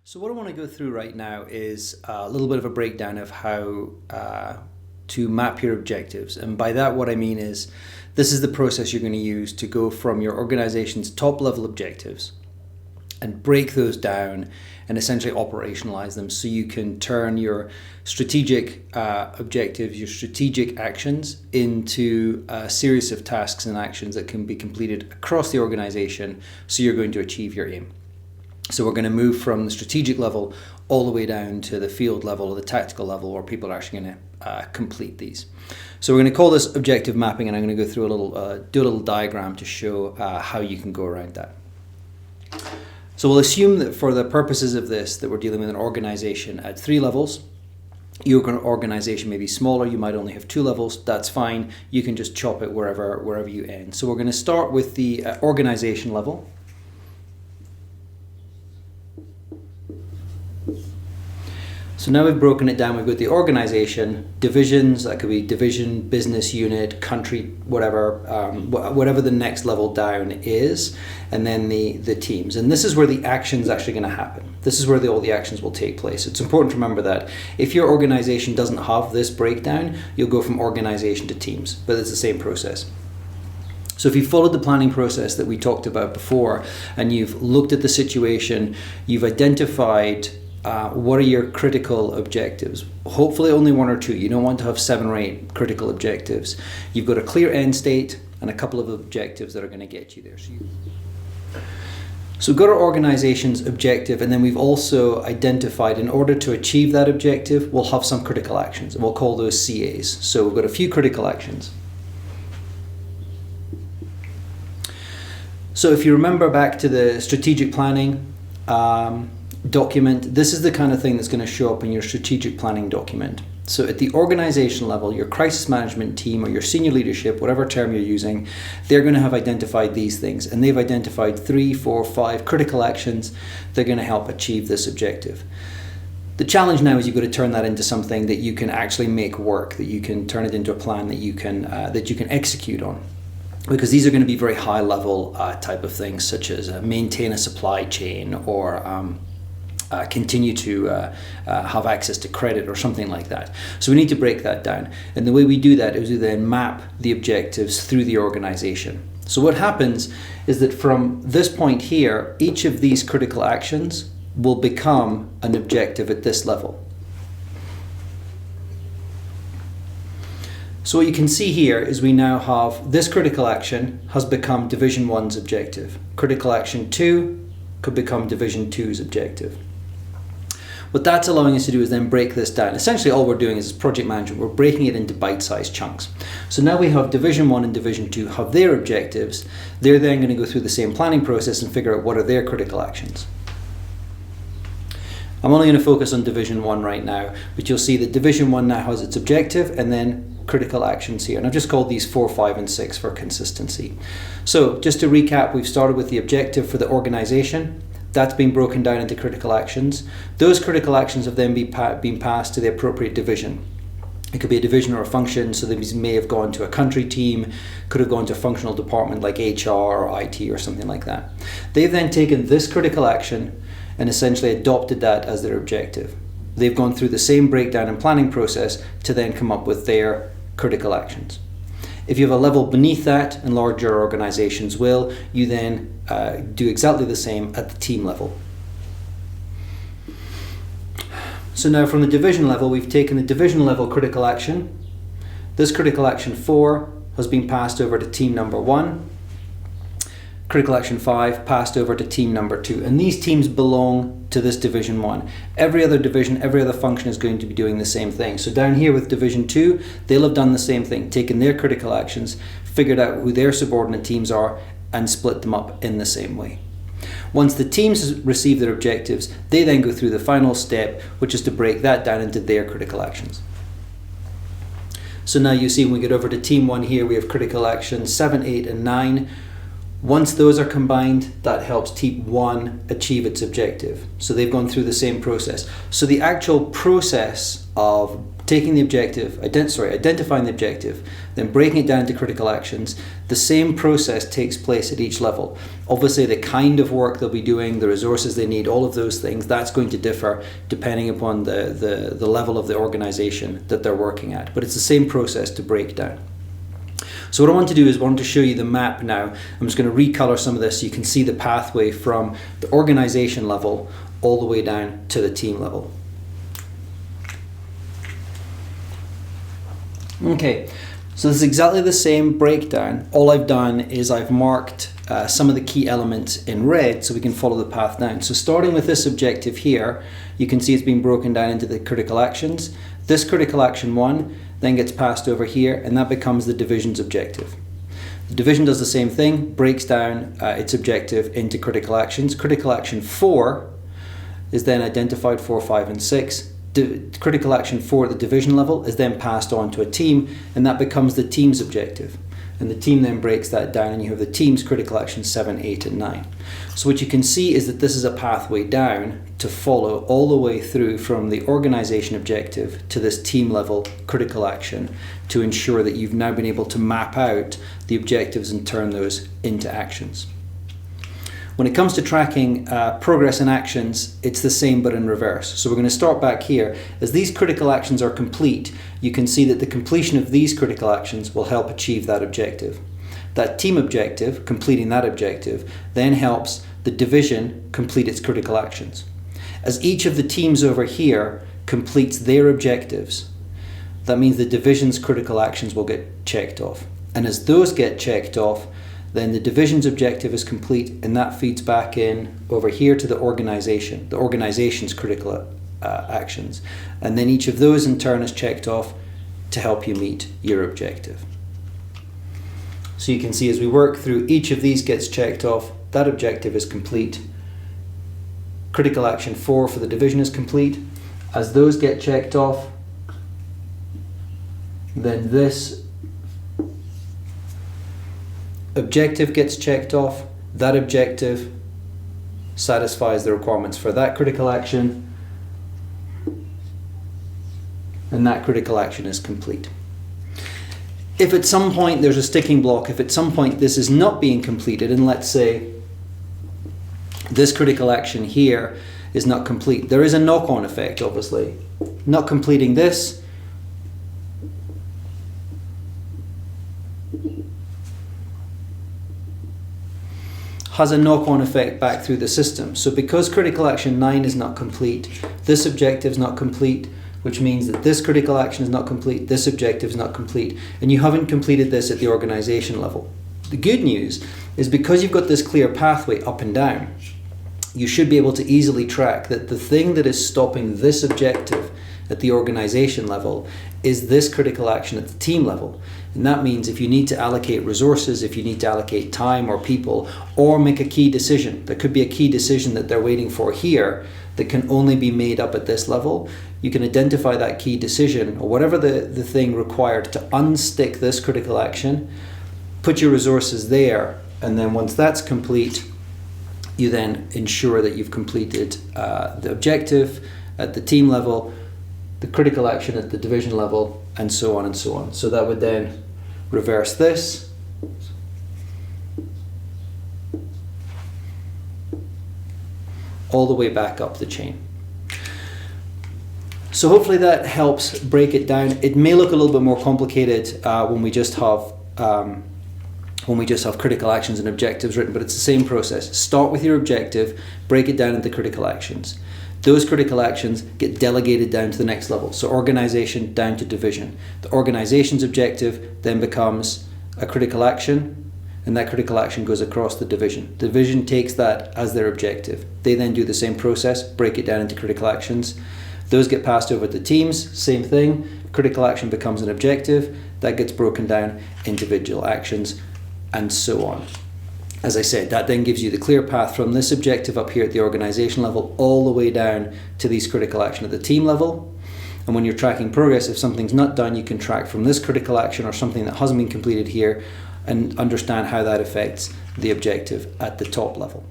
So what I want to go through right now is a little bit of a breakdown of how to map your objectives. And by that, what I mean is this is the process you're going to use to go from your organization's top level objectives and break those down and essentially operationalize them so you can turn your strategic objectives, your strategic actions into a series of tasks and actions that can be completed across the organization so you're going to achieve your aim. So we're going to move from the strategic level all the way down to the field level or the tactical level where people are actually going to complete these. So we're going to call this objective mapping, and I'm going to go through do a little diagram to show how you can go around that. So we'll assume that for the purposes of this that we're dealing with an organization at 3 levels. Your organization may be smaller, you might only have 2 levels, that's fine. You can just chop it wherever you end. So we're going to start with the organization level. So now we've broken it down. We've got the organization, divisions, that could be division, business unit, country, whatever, whatever the next level down is, and then the teams. And this is where the action's actually going to happen. This is where all the actions will take place. It's important to remember that if your organization doesn't have this breakdown, you'll go from organization to teams, but it's the same process. So if you followed the planning process that we talked about before, and you've looked at the situation, you've identified what are your critical objectives? Hopefully only 1 or 2. You don't want to have 7 or 8 critical objectives. You've got a clear end state and a couple of objectives that are going to get you there. So we've got our organization's objective, and then we've also identified in order to achieve that objective, we'll have some critical actions, and we'll call those CAs. So we've got a few critical actions. So if you remember back to the strategic planning document, this is the kind of thing that's going to show up in your strategic planning document. So at the organization level, your crisis management team or your senior leadership, whatever term you're using, they're going to have identified these things, and they've identified 3, 4, 5 critical actions that are going to help achieve this objective. The challenge now is you've got to turn that into something that you can actually make work, that you can turn it into a plan that you can execute on. Because these are going to be very high level type of things, such as maintain a supply chain or continue to have access to credit or something like that. So we need to break that down. And the way we do that is we then map the objectives through the organization. So what happens is that from this point here, each of these critical actions will become an objective at this level. So what you can see here is we now have this critical action has become Division 1's objective. Critical action 2 could become Division 2's objective. What that's allowing us to do is then break this down. Essentially all we're doing is project management. We're breaking it into bite-sized chunks. So now we have Division 1 and Division 2 have their objectives. They're then going to go through the same planning process and figure out what are their critical actions. I'm only going to focus on Division 1 right now, but you'll see that Division 1 now has its objective and then critical actions here. And I've just called these 4, 5, and 6 for consistency. So just to recap, we've started with the objective for the organization. That's been broken down into critical actions. Those critical actions have then been passed to the appropriate division. It could be a division or a function, so these may have gone to a country team, could have gone to a functional department like HR or IT or something like that. They've then taken this critical action and essentially adopted that as their objective. They've gone through the same breakdown and planning process to then come up with their critical actions. If you have a level beneath that, and larger organizations will, you then do exactly the same at the team level. So now from the division level, we've taken the division level critical action. This critical action 4 has been passed over to team number 1. Critical action 5 passed over to team number 2. And these teams belong to this division 1. Every other division, every other function is going to be doing the same thing. So down here with division 2, they'll have done the same thing, taken their critical actions, figured out who their subordinate teams are, and split them up in the same way. Once the teams receive their objectives, they then go through the final step, which is to break that down into their critical actions. So now you see when we get over to team 1 here, we have critical actions 7, 8, and 9. Once those are combined, that helps team 1 achieve its objective. So they've gone through the same process. So the actual process of taking the objective, identifying the objective, then breaking it down into critical actions. The same process takes place at each level. Obviously, the kind of work they'll be doing, the resources they need, all of those things, that's going to differ depending upon the level of the organization that they're working at. But it's the same process to break down. So what I want to do is I want to show you the map now. I'm just going to recolor some of this so you can see the pathway from the organization level all the way down to the team level. Okay, so this is exactly the same breakdown. All I've done is I've marked some of the key elements in red so we can follow the path down. So starting with this objective here, you can see it's been broken down into the critical actions. This critical action 1 then gets passed over here, and that becomes the division's objective. The division does the same thing, breaks down its objective into critical actions. Critical action 4 is then identified, 4, 5, and 6. Critical action 4 at the division level is then passed on to a team, and that becomes the team's objective. And the team then breaks that down, and you have the team's critical action 7, 8, and 9. So what you can see is that this is a pathway down to follow all the way through from the organization objective to this team level critical action to ensure that you've now been able to map out the objectives and turn those into actions. When it comes to tracking progress and actions, it's the same but in reverse. So we're going to start back here. As these critical actions are complete, you can see that the completion of these critical actions will help achieve that objective. That team objective, completing that objective, then helps the division complete its critical actions. As each of the teams over here completes their objectives, that means the division's critical actions will get checked off. And as those get checked off, then the division's objective is complete, and that feeds back in over here to the organization's critical actions. And then each of those in turn is checked off to help you meet your objective. So you can see as we work through, each of these gets checked off, that objective is complete. Critical action 4 for the division is complete. As those get checked off, then this objective gets checked off. That objective satisfies the requirements for that critical action, and that critical action is complete. If at some point there's a sticking block, if at some point this is not being completed, and let's say this critical action here is not complete, there is a knock-on effect, obviously. Not completing this has a knock-on effect back through the system. So because critical action 9 is not complete, this objective is not complete, which means that this critical action is not complete, this objective is not complete, and you haven't completed this at the organization level. The good news is because you've got this clear pathway up and down, you should be able to easily track that the thing that is stopping this objective at the organization level is this critical action at the team level. And that means if you need to allocate resources, if you need to allocate time or people, or make a key decision, there could be a key decision that they're waiting for here that can only be made up at this level, you can identify that key decision or whatever the thing required to unstick this critical action, put your resources there, and then once that's complete, you then ensure that you've completed the objective at the team level, the critical action at the division level, and so on and so on. So that would then reverse this. All the way back up the chain. So hopefully that helps break it down. It may look a little bit more complicated when we just have critical actions and objectives written, but it's the same process. Start with your objective, break it down into critical actions. Those critical actions get delegated down to the next level. So organization down to division. The organization's objective then becomes a critical action, and that critical action goes across the division. The division takes that as their objective. They then do the same process, break it down into critical actions. Those get passed over to teams, same thing. Critical action becomes an objective. That gets broken down individual actions, and so on. As I said, that then gives you the clear path from this objective up here at the organization level all the way down to these critical action at the team level. And when you're tracking progress, if something's not done, you can track from this critical action or something that hasn't been completed here and understand how that affects the objective at the top level.